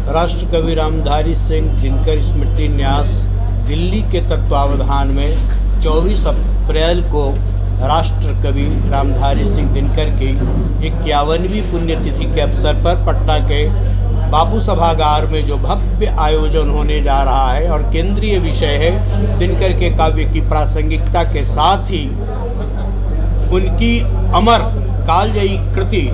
राष्ट्रकवि रामधारी सिंह दिनकर स्मृति न्यास दिल्ली के तत्वावधान में 24 अप्रैल को राष्ट्रकवि रामधारी सिंह दिनकर की 51वीं पुण्यतिथि के अवसर पर पटना के बापू सभागार में जो भव्य आयोजन होने जा रहा है और केंद्रीय विषय है दिनकर के काव्य की प्रासंगिकता के साथ ही उनकी अमर कालजयी कृति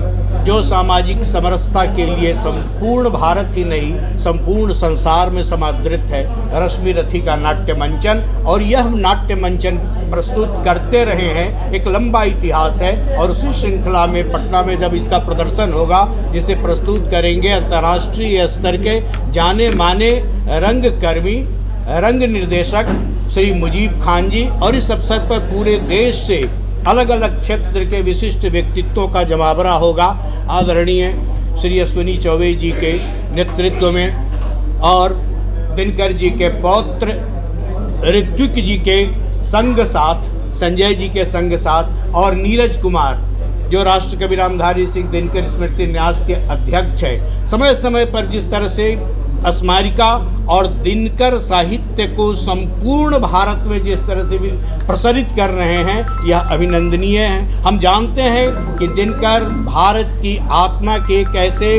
जो सामाजिक समरसता के लिए संपूर्ण भारत ही नहीं संपूर्ण संसार में समादृत है, रश्मि रथी का नाट्य मंचन। और यह नाट्य मंचन प्रस्तुत करते रहे हैं, एक लंबा इतिहास है। और उसी श्रृंखला में पटना में जब इसका प्रदर्शन होगा, जिसे प्रस्तुत करेंगे अंतर्राष्ट्रीय स्तर के जाने माने रंगकर्मी, रंग निर्देशक श्री मुजीब खान जी, और इस अवसर पर पूरे देश से अलग अलग क्षेत्र के विशिष्ट व्यक्तित्वों का जमावड़ा होगा। आदरणीय श्री अश्विनी चौबे जी के नेतृत्व में और दिनकर जी के पौत्र ऋत्विक जी के संग साथ, संजय जी के संग साथ, और नीरज कुमार जो राष्ट्रकवि रामधारी सिंह दिनकर स्मृति न्यास के अध्यक्ष हैं, समय समय पर जिस तरह से स्मारिका और दिनकर साहित्य को संपूर्ण भारत में जिस तरह से प्रसारित कर रहे हैं, यह अभिनंदनीय है। हम जानते हैं कि दिनकर भारत की आत्मा के एक ऐसे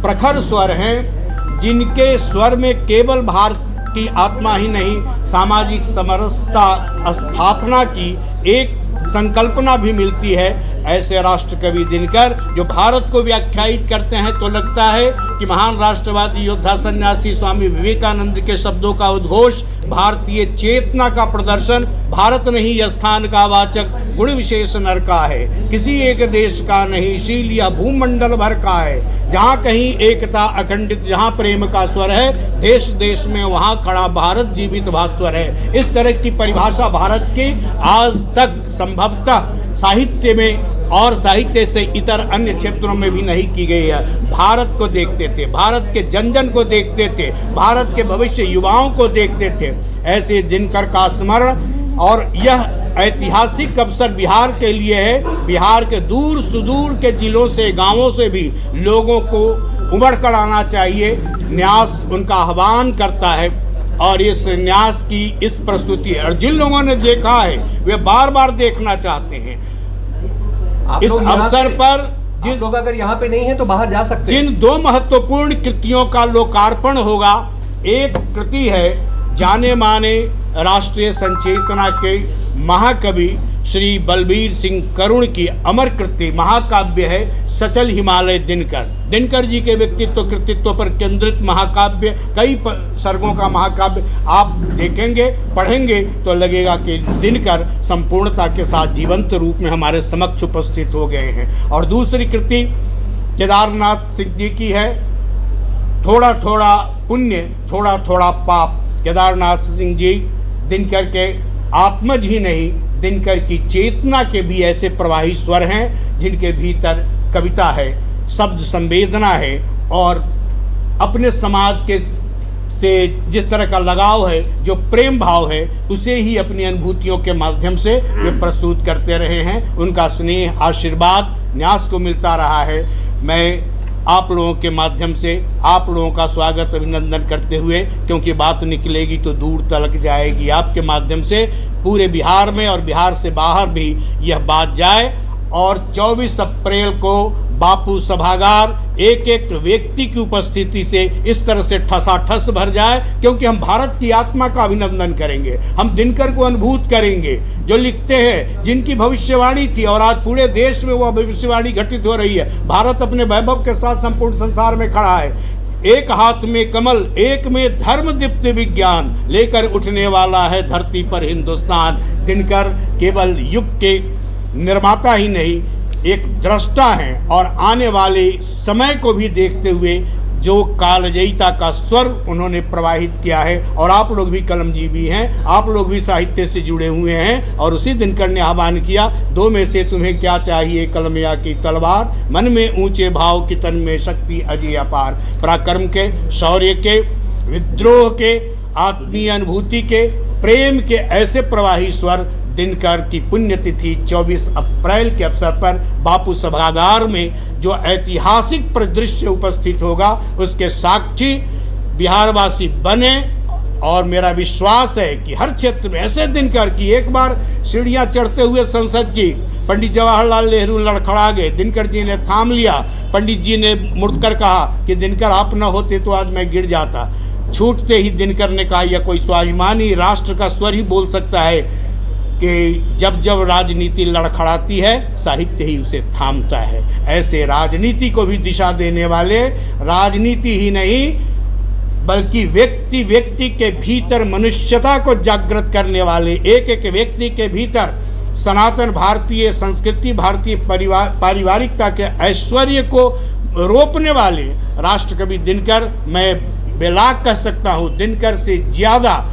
प्रखर स्वर हैं जिनके स्वर में केवल भारत की आत्मा ही नहीं, सामाजिक समरसता स्थापना की एक संकल्पना भी मिलती है। ऐसे राष्ट्रकवि दिनकर जो भारत को व्याख्यायित करते हैं तो लगता है कि महान राष्ट्रवादी योद्धा सन्यासी स्वामी विवेकानंद के शब्दों का उद्घोष, भारतीय चेतना का प्रदर्शन, भारत नहीं स्थान का वाचक गुण विशेष नर का है, किसी एक देश का नहीं शील यह भूमंडल भर का है, जहाँ कहीं एकता अखंडित जहाँ प्रेम का स्वर है, देश देश में वहाँ खड़ा भारत जीवित भास्वर है। इस तरह की परिभाषा भारत की आज तक संभवतः साहित्य में और साहित्य से इतर अन्य क्षेत्रों में भी नहीं की गई है। भारत को देखते थे, भारत के जन जन को देखते थे, भारत के भविष्य युवाओं को देखते थे। ऐसे दिनकर का स्मरण और यह ऐतिहासिक अवसर बिहार के लिए है। बिहार के दूर सुदूर के जिलों से, गांवों से भी लोगों को उमड़ कर आना चाहिए। न्यास उनका आह्वान करता है और इस न्यास की इस प्रस्तुति और जिन लोगों ने देखा है वे बार बार देखना चाहते हैं। इस अवसर पर जिस लोग अगर यहाँ पे नहीं है तो बाहर जा सकते हैं। जिन दो महत्वपूर्ण कृतियों का लोकार्पण होगा, एक कृति है जाने माने राष्ट्रीय संचेतना के महाकवि श्री बलबीर सिंह करुण की अमर कृति महाकाव्य है सचल हिमालय दिनकर। दिनकर जी के व्यक्तित्व कृतित्व पर केंद्रित महाकाव्य, कई सर्गों का महाकाव्य आप देखेंगे, पढ़ेंगे तो लगेगा कि दिनकर संपूर्णता के साथ जीवंत रूप में हमारे समक्ष उपस्थित हो गए हैं। और दूसरी कृति केदारनाथ सिंह जी की है, थोड़ा थोड़ा पुण्य थोड़ा थोड़ा पाप। केदारनाथ सिंह जी दिनकर के आत्मज ही नहीं, दिनकर की चेतना के भी ऐसे प्रवाही स्वर हैं जिनके भीतर कविता है, शब्द संवेदना है और अपने समाज के से जिस तरह का लगाव है, जो प्रेम भाव है, उसे ही अपनी अनुभूतियों के माध्यम से वे प्रस्तुत करते रहे हैं। उनका स्नेह आशीर्वाद न्यास को मिलता रहा है। मैं आप लोगों के माध्यम से आप लोगों का स्वागत अभिनंदन करते हुए, क्योंकि बात निकलेगी तो दूर तलक जाएगी, आपके माध्यम से पूरे बिहार में और बिहार से बाहर भी यह बात जाए। और 24 अप्रैल को बापू सभागार एक एक व्यक्ति की उपस्थिति से इस तरह से ठसाठस भर जाए, क्योंकि हम भारत की आत्मा का अभिनंदन करेंगे, हम दिनकर को अनुभूत करेंगे जो लिखते हैं, जिनकी भविष्यवाणी थी और आज पूरे देश में वह भविष्यवाणी घटित हो रही है। भारत अपने वैभव के साथ संपूर्ण संसार में खड़ा है। एक हाथ में कमल, एक में धर्म दीप्त विज्ञान, लेकर उठने वाला है धरती पर हिंदुस्तान। दिनकर केवल युग के निर्माता ही नहीं, एक दृष्टा हैं और आने वाले समय को भी देखते हुए जो कालजयिता का स्वर उन्होंने प्रवाहित किया है। और आप लोग भी कलमजीवी हैं, आप लोग भी साहित्य से जुड़े हुए हैं। और उसी दिनकर ने आह्वान किया, दो में से तुम्हें क्या चाहिए, कलम या की तलवार, मन में ऊंचे भाव की तन में शक्ति अजय अपार। पराक्रम के, शौर्य के, विद्रोह के, आत्मीय अनुभूति के, प्रेम के ऐसे प्रवाही स्वर दिनकर की पुण्यतिथि 24 अप्रैल के अवसर पर बापू सभागार में जो ऐतिहासिक परिदृश्य उपस्थित होगा, उसके साक्षी बिहारवासी बने। और मेरा विश्वास है कि हर क्षेत्र में ऐसे दिनकर की एक बार सीढ़ियाँ चढ़ते हुए संसद की पंडित जवाहरलाल नेहरू लड़खड़ा गए, दिनकर जी ने थाम लिया, पंडित जी ने मुड़कर कहा कि दिनकर आप न होते तो आज मैं गिर जाता। छूटते ही दिनकर ने कहा यह कोई स्वाभिमानी राष्ट्र का स्वर ही बोल सकता है कि जब जब राजनीति लड़खड़ाती है साहित्य ही उसे थामता है। ऐसे राजनीति को भी दिशा देने वाले, राजनीति ही नहीं बल्कि व्यक्ति व्यक्ति के भीतर मनुष्यता को जागृत करने वाले, एक एक व्यक्ति के भीतर सनातन भारतीय संस्कृति, भारतीय पारिवारिकता के ऐश्वर्य को रोपने वाले राष्ट्रकवि दिनकर, मैं बेलाग कह सकता हूँ दिनकर से ज़्यादा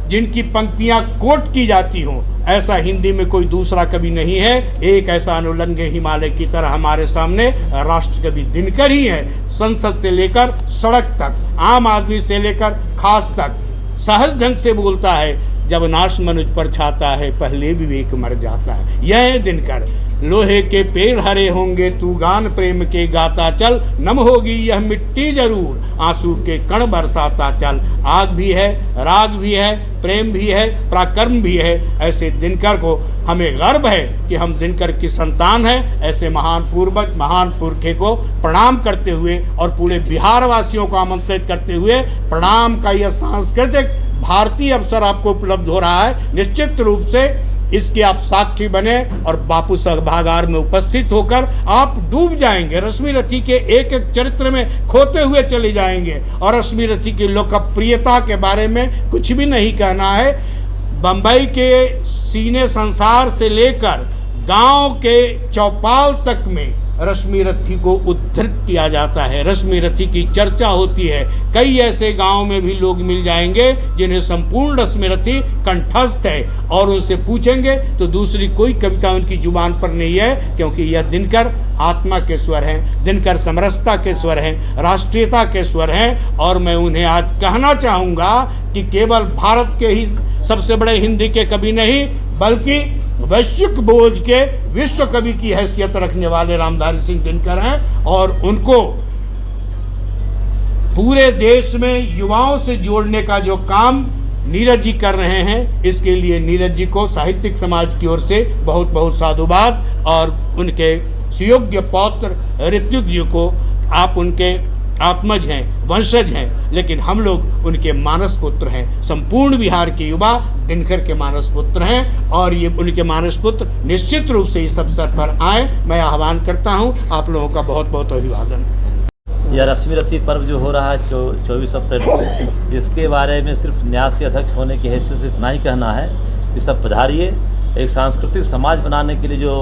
जिनकी पंक्तियाँ कोट की जाती हों ऐसा हिंदी में कोई दूसरा कवि नहीं है। एक ऐसा अनुलंघ हिमालय की तरह हमारे सामने राष्ट्रकवि दिनकर ही है। संसद से लेकर सड़क तक, आम आदमी से लेकर खास तक सहज ढंग से बोलता है। जब नाश मनुज पर छाता है पहले विवेक मर जाता है। यह है दिनकर। लोहे के पेड़ हरे होंगे तू गान प्रेम के गाता चल, नम होगी यह मिट्टी जरूर आंसू के कण बरसाता चल। आग भी है, राग भी है, प्रेम भी है, पराक्रम भी है। ऐसे दिनकर को हमें गर्व है कि हम दिनकर की संतान हैं। ऐसे महान पूर्वज, महान पुरखे को प्रणाम करते हुए और पूरे बिहार वासियों को आमंत्रित करते हुए प्रणाम का यह सांस्कृतिक भारतीय अवसर आपको उपलब्ध हो रहा है। निश्चित रूप से इसके आप साक्षी बने और बापू सभागार में उपस्थित होकर आप डूब जाएंगे, रश्मि रथी के एक एक चरित्र में खोते हुए चले जाएंगे। और रश्मि रथी की लोकप्रियता के बारे में कुछ भी नहीं कहना है। बम्बई के सीने संसार से लेकर गांव के चौपाल तक में रश्मि रथी को उद्धृत किया जाता है, रश्मि रथी की चर्चा होती है। कई ऐसे गांव में भी लोग मिल जाएंगे जिन्हें संपूर्ण रश्मि रथी कंठस्थ है और उनसे पूछेंगे तो दूसरी कोई कविता उनकी जुबान पर नहीं है, क्योंकि यह दिनकर आत्मा के स्वर हैं, दिनकर समरसता के स्वर हैं, राष्ट्रीयता के स्वर हैं। और मैं उन्हें आज कहना चाहूँगा कि केवल भारत के ही सबसे बड़े हिंदी के कवि नहीं बल्कि वैश्विक बोझ के विश्व कवि की हैसियत रखने वाले रामधारी सिंह दिनकर हैं। और उनको पूरे देश में युवाओं से जोड़ने का जो काम नीरज जी कर रहे हैं, इसके लिए नीरज जी को साहित्यिक समाज की ओर से बहुत बहुत साधुवाद। और उनके सुयोग्य पौत्र ऋत्विक जी को, आप उनके आत्मज हैं, वंशज हैं, लेकिन हम लोग उनके मानस पुत्र हैं। संपूर्ण बिहार के युवा दिनकर के मानस पुत्र हैं और ये उनके मानस पुत्र निश्चित रूप से इस अवसर पर आए। मैं आह्वान करता हूं, आप लोगों का बहुत बहुत अभिवादन। यह रश्मि रथी पर्व जो हो रहा है 24 अप्रैल को, इसके बारे में सिर्फ न्यासी अध्यक्ष होने की हैसियत से इतना ही कहना है कि सब पधारिए। एक सांस्कृतिक समाज बनाने के लिए जो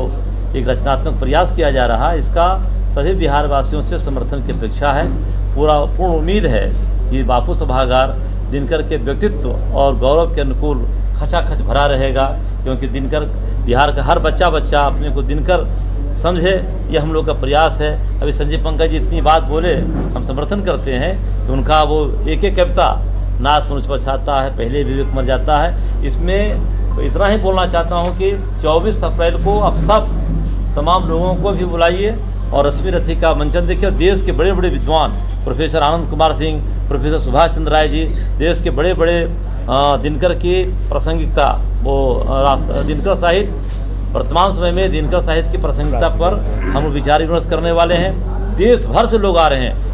एक रचनात्मक प्रयास किया जा रहा है, इसका सभी बिहार वासियों से समर्थन की अपेक्षा है। पूर्ण उम्मीद है कि बापू सभागार दिनकर के व्यक्तित्व और गौरव के अनुकूल खचाखच भरा रहेगा, क्योंकि दिनकर बिहार का हर बच्चा अपने को दिनकर समझे, यह हम लोग का प्रयास है। अभी संजय पंकज जी इतनी बात बोले, हम समर्थन करते हैं कि उनका वो एक एक कविता नाश मनुज पर छाता है पहले विवेक मर जाता है। इसमें इतना ही बोलना चाहता हूँ कि 24 अप्रैल को आप सब तमाम लोगों को भी बुलाइए और रश्मि रथी का मंचन देखिए। देश के बड़े बड़े विद्वान प्रोफेसर आनंद कुमार सिंह, प्रोफेसर सुभाष चंद्र राय जी, देश के बड़े बड़े दिनकर की प्रासंगिकता, वो दिनकर साहित्य, वर्तमान समय में दिनकर साहित्य की प्रासंगिकता पर हम विचार विमर्श करने वाले हैं। देश भर से लोग आ रहे हैं।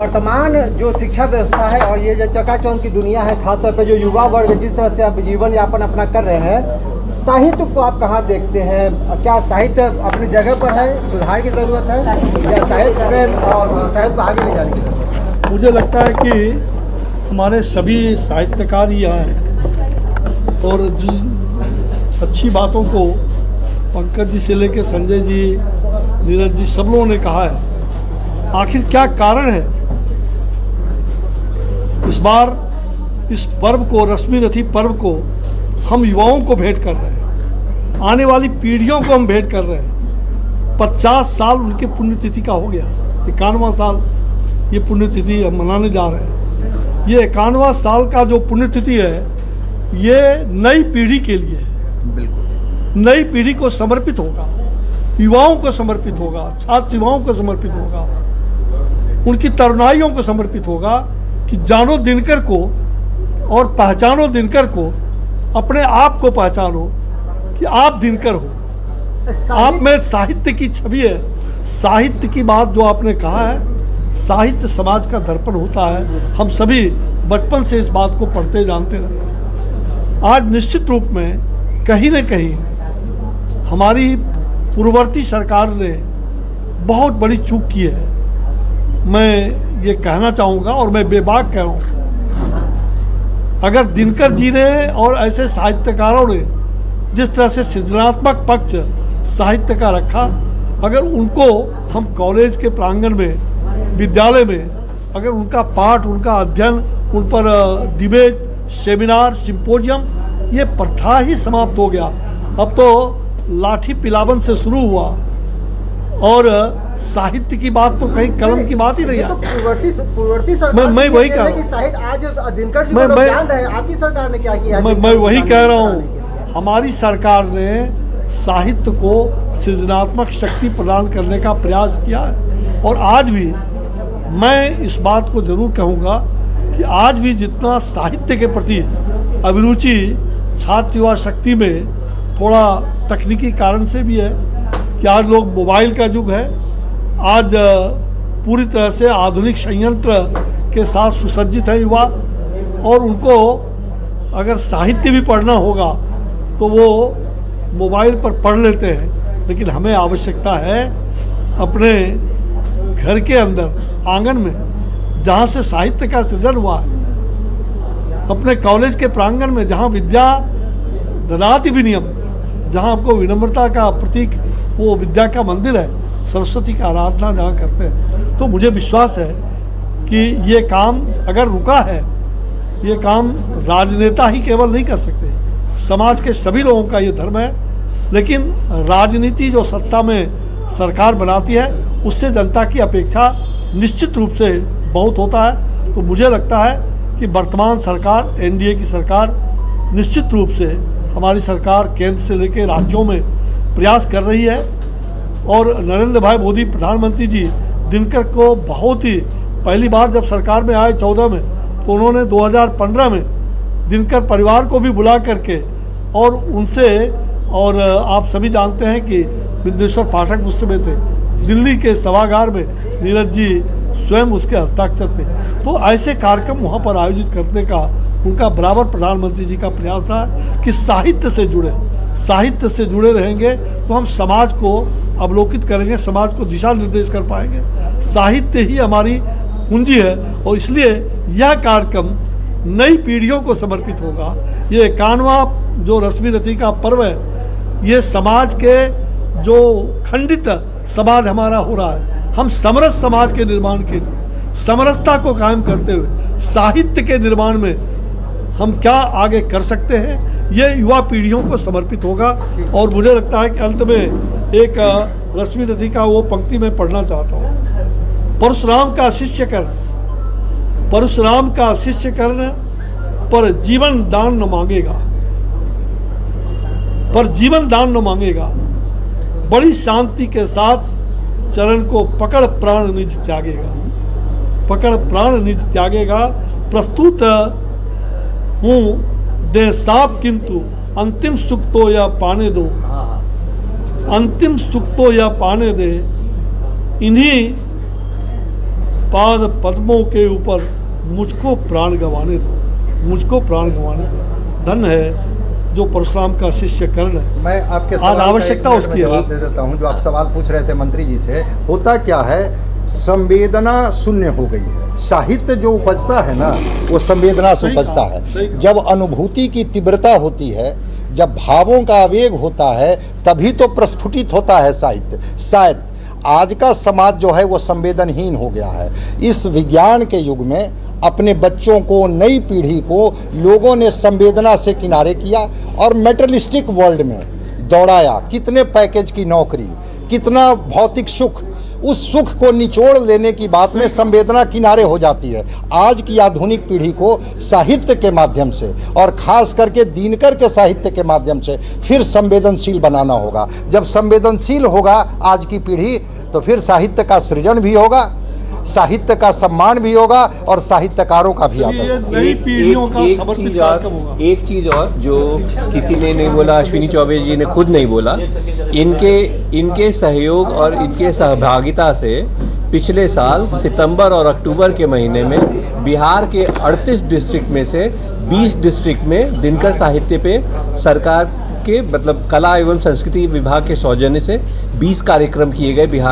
वर्तमान जो शिक्षा व्यवस्था है और ये जो चकाचौंध की दुनिया है, खासतौर पर जो युवा वर्ग जिस तरह से अब जीवन यापन अपना कर रहे हैं, साहित्य को आप कहाँ देखते हैं? क्या साहित्य अपनी जगह पर है, सुधार की ज़रूरत है, या साहित्य में और साहित्य को आगे ले जाने की ज़रूरत है? मुझे लगता है कि हमारे सभी साहित्यकार ही हैं और अच्छी बातों को पंकज जी से लेकर संजय जी, नीरज जी, सब लोगों ने कहा है। आखिर क्या कारण है इस बार इस पर्व को, रश्मि रथी पर्व को हम युवाओं को भेंट कर रहे हैं, आने वाली पीढ़ियों को हम भेंट कर रहे हैं। 50 साल उनके पुण्यतिथि का हो गया, 51वां साल ये पुण्यतिथि हम मनाने जा रहे हैं। ये 51वां साल का जो पुण्यतिथि है, ये नई पीढ़ी के लिए है, बिल्कुल नई पीढ़ी को समर्पित होगा, युवाओं को समर्पित होगा, छात्र युवाओं को समर्पित होगा, उनकी तरुणाइयों को समर्पित होगा कि जानो दिनकर को और पहचानो दिनकर को, अपने आप को पहचानो कि आप दिनकर हो। आप में साहित्य की छवि है। साहित्य की बात जो आपने कहा है, साहित्य समाज का दर्पण होता है। हम सभी बचपन से इस बात को पढ़ते जानते रहते हैं। आज निश्चित रूप में कहीं न कहीं हमारी पूर्ववर्ती सरकार ने बहुत बड़ी चूक की है। मैं ये कहना चाहूँगा और मैं बेबाक कह रहा हूँ, अगर दिनकर जी ने और ऐसे साहित्यकारों ने जिस तरह से सृजनात्मक पक्ष साहित्य का रखा, अगर उनको हम कॉलेज के प्रांगण में, विद्यालय में अगर उनका पाठ, उनका अध्ययन, उन पर डिबेट, सेमिनार, सिंपोजियम, ये प्रथा ही समाप्त हो गया। अब तो लाठी पिलावन से शुरू हुआ और साहित्य की बात तो कहीं कलम की बात ही नहीं है। पूर्ववर्ती सरकार मैं वही कह रहा हूँ, साहित्य आज दिनकर जी को लोग जान रहे हैं, आपकी सरकार ने क्या किया? मैं वही कह रहा हूँ, हमारी सरकार ने साहित्य को सृजनात्मक शक्ति प्रदान करने का प्रयास किया है। और आज भी मैं इस बात को जरूर कहूँगा कि आज भी जितना साहित्य के प्रति अभिरुचि छात्र युवा शक्ति में, थोड़ा तकनीकी कारण से भी है कि आज लोग मोबाइल का युग है, आज पूरी तरह से आधुनिक संयंत्र के साथ सुसज्जित है युवा, और उनको अगर साहित्य भी पढ़ना होगा तो वो मोबाइल पर पढ़ लेते हैं। लेकिन हमें आवश्यकता है अपने घर के अंदर, आंगन में, जहाँ से साहित्य का सृजन हुआ है, अपने कॉलेज के प्रांगण में जहाँ विद्या ददाति विनयम, जहाँ आपको विनम्रता का प्रतीक वो विद्या का मंदिर है, सरस्वती का आराधना जहाँ करते हैं, तो मुझे विश्वास है कि ये काम अगर रुका है, ये काम राजनेता ही केवल नहीं कर सकते, समाज के सभी लोगों का ये धर्म है। लेकिन राजनीति जो सत्ता में सरकार बनाती है, उससे जनता की अपेक्षा निश्चित रूप से बहुत होता है। तो मुझे लगता है कि वर्तमान सरकार, एनडीए की सरकार, निश्चित रूप से हमारी सरकार केंद्र से लेकर राज्यों में प्रयास कर रही है। और नरेंद्र भाई मोदी प्रधानमंत्री जी दिनकर को बहुत ही पहली बार जब सरकार में आए 14 में, तो उन्होंने 2015 में दिनकर परिवार को भी बुला करके और उनसे, और आप सभी जानते हैं कि बिंदेश्वर पाठक उस समय थे, दिल्ली के सभागार में नीरज जी स्वयं उसके हस्ताक्षर थे। तो ऐसे कार्यक्रम वहाँ पर आयोजित करने का उनका बराबर प्रधानमंत्री जी का प्रयास था कि साहित्य से जुड़े रहेंगे तो हम समाज को अवलोकित करेंगे, समाज को दिशा निर्देश कर पाएंगे। साहित्य ही हमारी पूंजी है और इसलिए यह कार्यक्रम नई पीढ़ियों को समर्पित होगा। ये 91वां जो रश्मि रथी का पर्व है, ये समाज के जो खंडित समाज हमारा हो रहा है, हम समरस समाज के निर्माण के लिए समरसता को कायम करते हुए साहित्य के निर्माण में हम क्या आगे कर सकते हैं, ये युवा पीढ़ियों को समर्पित होगा। और मुझे लगता है कि अंत में एक रश्मि रथी का वो पंक्ति मैं पढ़ना चाहता हूँ। परशुराम का शिष्य कर्ण पर जीवन दान न मांगेगा, बड़ी शांति के साथ चरण को पकड़ प्राण निज त्यागेगा। प्रस्तुत हूँ दे साप किंतु अंतिम सुख तो यह पाने दे, इन्हीं पाद पद्मों के ऊपर मुझको प्राण गंवाने दो। धन है जो परशुराम का शिष्य कर्ण है। मैं आपके आज आवश्यकता उसकी है। जवाब दे देता हूँ। जो आप सवाल पूछ रहे थे मंत्री जी से, होता क्या है, संवेदना शून्य हो गई है। साहित्य जो उपजता है ना, वो संवेदना से उपजता है। जब अनुभूति की तीव्रता होती है, जब भावों का आवेग होता है, तभी तो प्रस्फुटित होता है साहित्य। शायद आज का समाज जो है वो संवेदनहीन हो गया है। इस विज्ञान के युग में अपने बच्चों को, नई पीढ़ी को लोगों ने संवेदना से किनारे किया और मेटेरियलिस्टिक वर्ल्ड में दौड़ाया। कितने पैकेज की नौकरी, कितना भौतिक सुख, उस सुख को निचोड़ लेने की बात में संवेदना किनारे हो जाती है। आज की आधुनिक पीढ़ी को साहित्य के माध्यम से और ख़ास करके दिनकर के साहित्य के माध्यम से फिर संवेदनशील बनाना होगा। जब संवेदनशील होगा आज की पीढ़ी, तो फिर साहित्य का सृजन भी होगा साहित्य का सम्मान भी होगा और साहित्यकारों का भी आदर ये होगा। नई पीढ़ियों का एक समर्पित चीज कार्यक्रम होगा। और एक चीज और जो किसी ने नहीं बोला, अश्विनी चौबे जी ने खुद नहीं बोला, इनके सहयोग और इनके सहभागिता से पिछले साल सितंबर और अक्टूबर के महीने में बिहार के 38 डिस्ट्रिक्ट में से 20 डिस्ट्रिक्ट में दिनकर साहित्य पे सरकार के मतलब कला एवं संस्कृति विभाग के सौजन्य से 20 कार्यक्रम किए गए बिहार